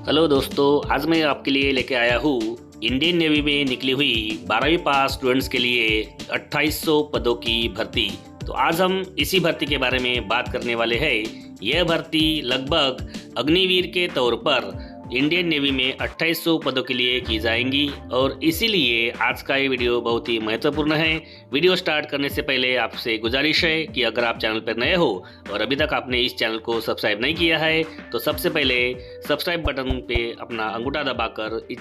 Hello दोस्तों, आज मैं आपके लिए लेके आया हूँ इंडियन नेवी में निकली हुई 12वीं पास स्टूडेंट्स के लिए 2800 पदों की भर्ती। तो आज हम इसी भर्ती के बारे में बात करने वाले हैं। यह भर्ती लगभग अग्निवीर के तौर पर इंडियन नेवी में 2800 पदों के लिए की जाएंगी और इसीलिए आज का ये वीडियो बहुत ही महत्वपूर्ण है। वीडियो स्टार्ट करने से पहले आपसे गुजारिश है कि अगर आप चैनल पर नए हो और अभी तक आपने इस चैनल को सब्सक्राइब नहीं किया है तो सबसे पहले सब्सक्राइब बटन पे अपना अंगूठा दबाकर इस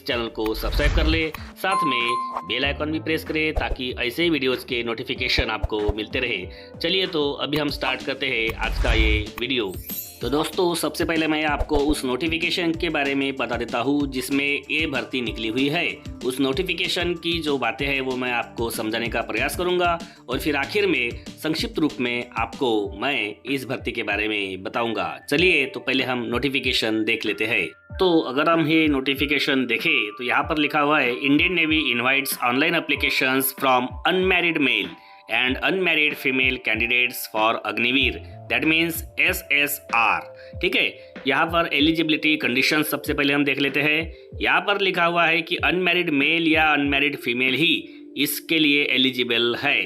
चैनल को सब्सक्राइब कर ले। साथ में बेल आइकन भी प्रेस करें ताकि ऐसे ही वीडियोज़ के नोटिफिकेशन आपको मिलते रहे। चलिए तो अभी हम स्टार्ट करते हैं आज का ये वीडियो। तो दोस्तों, सबसे पहले मैं आपको उस नोटिफिकेशन के बारे में बता देता हूँ जिसमें ये भर्ती निकली हुई है। उस नोटिफिकेशन की जो बातें हैं वो मैं आपको समझाने का प्रयास करूँगा और फिर आखिर में संक्षिप्त रूप में आपको मैं इस भर्ती के बारे में बताऊँगा। चलिए तो पहले हम नोटिफिकेशन देख लेते हैं। तो अगर हम ये नोटिफिकेशन देखें तो यहाँ पर लिखा हुआ है, Indian navy invites online applications from unmarried mail and unmarried female candidates for Agniveer, that means SSR। ठीक है, यहाँ पर एलिजिबिलिटी कंडीशन सबसे पहले हम देख लेते हैं। यहाँ पर लिखा हुआ है कि अनमैरिड मेल या अनमैरिड फीमेल ही इसके लिए एलिजिबल है।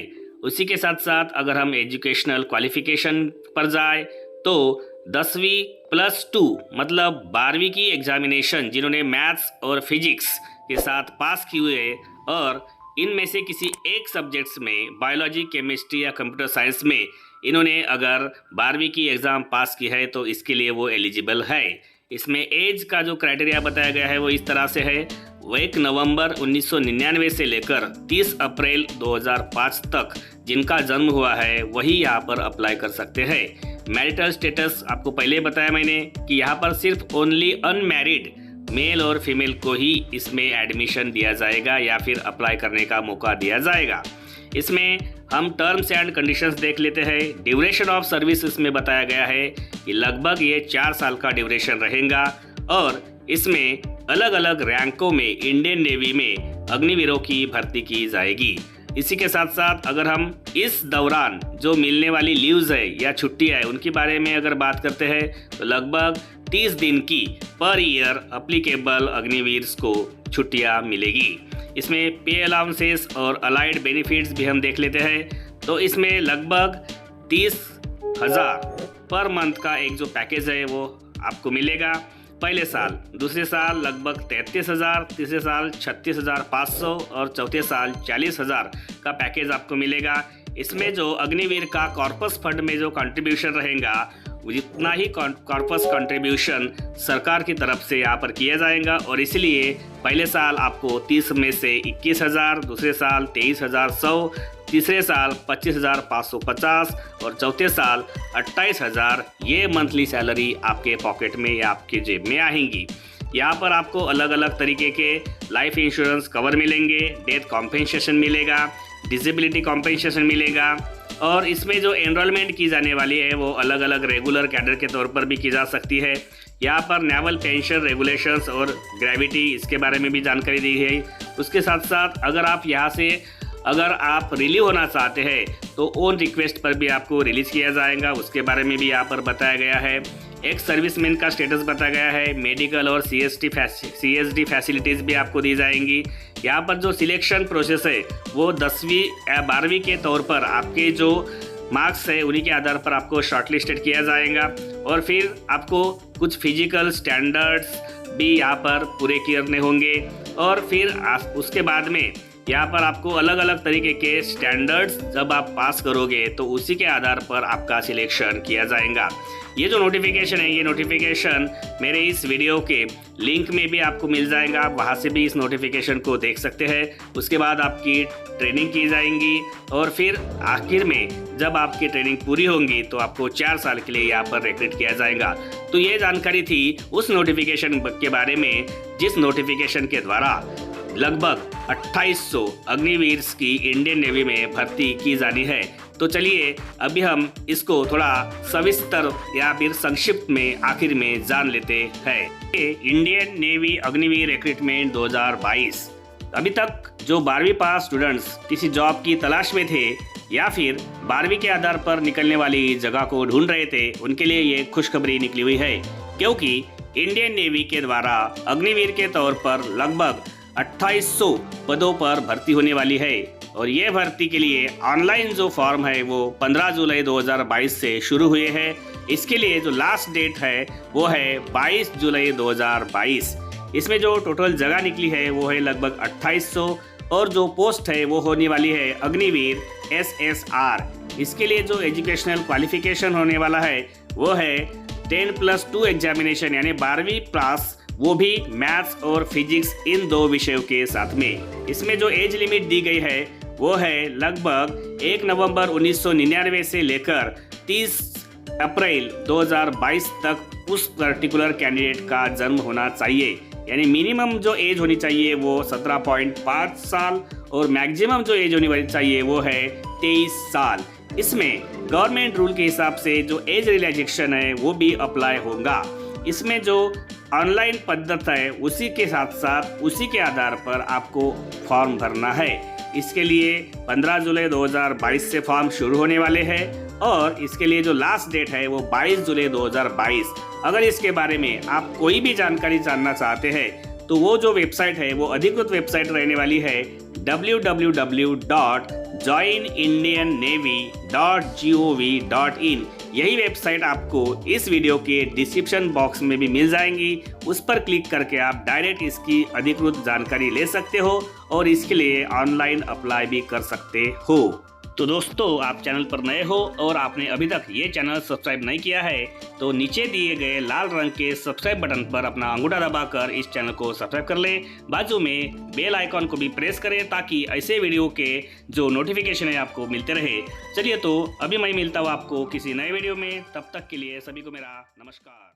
उसी के साथ साथ अगर हम एजुकेशनल क्वालिफिकेशन पर जाए तो 10वीं +2 मतलब 12वीं की एग्जामिनेशन जिन्होंने मैथ्स और फिजिक्स के साथ पास किए हुए और इनमें से किसी एक सब्जेक्ट्स में बायोलॉजी, केमिस्ट्री या कंप्यूटर साइंस में इन्होंने अगर 12वीं की एग्ज़ाम पास की है तो इसके लिए वो एलिजिबल है। इसमें एज का जो क्राइटेरिया बताया गया है वो इस तरह से है, वो 1 नवंबर 1999 से लेकर 30 अप्रैल 2005 तक जिनका जन्म हुआ है वही यहाँ पर अप्लाई कर सकते हैं। मैरिटल स्टेटस आपको पहले बताया मैंने कि यहाँ पर सिर्फ ओनली अनमैरिड मेल और फीमेल को ही इसमें एडमिशन दिया जाएगा या फिर अप्लाई करने का मौका दिया जाएगा। इसमें हम टर्म्स एंड कंडीशंस देख लेते हैं। ड्यूरेशन ऑफ सर्विस इसमें बताया गया है कि लगभग ये 4 साल का ड्यूरेशन रहेगा और इसमें अलग अलग रैंकों में इंडियन नेवी में अग्निवीरों की भर्ती की जाएगी। इसी के साथ साथ अगर हम इस दौरान जो मिलने वाली लीव्स है या छुट्टियाँ है उनके बारे में अगर बात करते हैं तो लगभग 30 दिन की पर ईयर अप्लीकेबल अग्निवीर्स को छुट्टियां मिलेगी। इसमें पे अलाउंसेस और अलाइड बेनिफिट्स भी हम देख लेते हैं। तो इसमें लगभग 30,000 पर मंथ का एक जो पैकेज है वो आपको मिलेगा पहले साल। दूसरे साल लगभग 33,000, तीसरे साल 36,500 और चौथे साल 40,000 का पैकेज आपको मिलेगा। इसमें जो अग्निवीर का कॉर्पस फंड में जो कंट्रीब्यूशन रहेगा जितना ही कॉर्पस कंट्रीब्यूशन सरकार की तरफ से यहाँ पर किया जाएगा और इसलिए पहले साल आपको 30 में से 21,000, दूसरे साल 23,100, तीसरे साल 25,550 और चौथे साल 28,000 ये मंथली सैलरी आपके पॉकेट में या आपके जेब में आएंगी। यहाँ पर आपको अलग अलग तरीके के लाइफ इंश्योरेंस कवर मिलेंगे, डेथ कॉम्पेंसेशन मिलेगा, डिसेबिलिटी कॉम्पेंसेशन मिलेगा और इसमें जो एनरोलमेंट की जाने वाली है वो अलग अलग रेगुलर कैडर के तौर पर भी की जा सकती है। यहाँ पर नेवल पेंशन रेगुलेशंस और ग्रेविटी इसके बारे में भी जानकारी दी है। उसके साथ साथ अगर आप रिलीव होना चाहते हैं तो ओन रिक्वेस्ट पर भी आपको रिलीज़ किया जाएगा, उसके बारे में भी यहाँ पर बताया गया है। एक सर्विसमैन का स्टेटस बताया गया है। मेडिकल और CSD फैसिलिटीज़ भी आपको दी जाएंगी। यहाँ पर जो सिलेक्शन प्रोसेस है वो 10वीं या 12वीं के तौर पर आपके जो मार्क्स है उन्हीं के आधार पर आपको शॉर्टलिस्टेड किया जाएगा और फिर आपको कुछ फिजिकल स्टैंडर्ड्स भी यहाँ पर पूरे करने होंगे और फिर उसके बाद में यहाँ पर आपको अलग अलग तरीके के स्टैंडर्ड्स जब आप पास करोगे तो उसी के आधार पर आपका सिलेक्शन किया जाएगा। ये जो नोटिफिकेशन है ये नोटिफिकेशन मेरे इस वीडियो के लिंक में भी आपको मिल जाएगा, आप वहाँ से भी इस नोटिफिकेशन को देख सकते हैं। उसके बाद आपकी ट्रेनिंग की जाएंगी और फिर आखिर में जब आपकी ट्रेनिंग पूरी होंगी तो आपको 4 साल के लिए यहाँ पर रिक्रूट किया जाएगा। तो ये जानकारी थी उस नोटिफिकेशन के बारे में जिस नोटिफिकेशन के द्वारा लगभग 2800 अग्निवीर्स की इंडियन नेवी में भर्ती की जानी है। तो चलिए अभी हम इसको थोड़ा सविस्तर या फिर संक्षिप्त में आखिर में जान लेते हैं। इंडियन नेवी अग्निवीर रिक्रूटमेंट 2022 अभी तक जो 12वीं पास स्टूडेंट्स किसी जॉब की तलाश में थे या फिर 12वीं के आधार पर निकलने वाली जगह को ढूंढ रहे थे उनके लिए ये खुशखबरी निकली हुई है, क्योंकि इंडियन नेवी के द्वारा अग्निवीर के तौर पर लगभग 2800 पदों पर भर्ती होने वाली है और ये भर्ती के लिए ऑनलाइन जो फॉर्म है वो 15 जुलाई 2022 से शुरू हुए हैं। इसके लिए जो लास्ट डेट है वो है 22 जुलाई 2022। इसमें जो टोटल जगह निकली है वो है लगभग 2800 और जो पोस्ट है वो होने वाली है अग्निवीर SSR। इसके लिए जो एजुकेशनल क्वालिफिकेशन होने वाला है वो है 10+2 एग्जामिनेशन यानी 12वीं पास, वो भी मैथ्स और फिजिक्स इन 2 विषयों के साथ में। इसमें जो एज लिमिट दी गई है वो है लगभग 1 नवंबर 1999 से लेकर 30 अप्रैल 2022 तक उस पर्टिकुलर कैंडिडेट का जन्म होना चाहिए। यानी मिनिमम जो एज होनी चाहिए वो 17.5 साल और मैक्सिमम जो एज होनी चाहिए वो है 23 साल। इसमें गवर्नमेंट रूल के हिसाब से जो एज रिलैक्सेशन है वो भी अप्लाई होगा। इसमें जो ऑनलाइन पद्धत है उसी के साथ साथ उसी के आधार पर आपको फॉर्म भरना है। इसके लिए 15 जुलाई 2022 से फॉर्म शुरू होने वाले हैं और इसके लिए जो लास्ट डेट है वो 22 जुलाई 2022। अगर इसके बारे में आप कोई भी जानकारी जानना चाहते हैं तो वो जो वेबसाइट है वो अधिकृत वेबसाइट रहने वाली है www.joinindiannavy.gov.in। यही वेबसाइट आपको इस वीडियो के डिस्क्रिप्शन बॉक्स में भी मिल जाएंगी। उस पर क्लिक करके आप डायरेक्ट इसकी अधिकृत जानकारी ले सकते हो और इसके लिए ऑनलाइन अप्लाई भी कर सकते हो। तो दोस्तों, आप चैनल पर नए हो और आपने अभी तक ये चैनल सब्सक्राइब नहीं किया है तो नीचे दिए गए लाल रंग के सब्सक्राइब बटन पर अपना अंगूठा दबाकर इस चैनल को सब्सक्राइब कर लें। बाजू में बेल आइकॉन को भी प्रेस करें ताकि ऐसे वीडियो के जो नोटिफिकेशन है आपको मिलते रहे। चलिए तो अभी मैं मिलता हूँ आपको किसी नए वीडियो में, तब तक के लिए सभी को मेरा नमस्कार।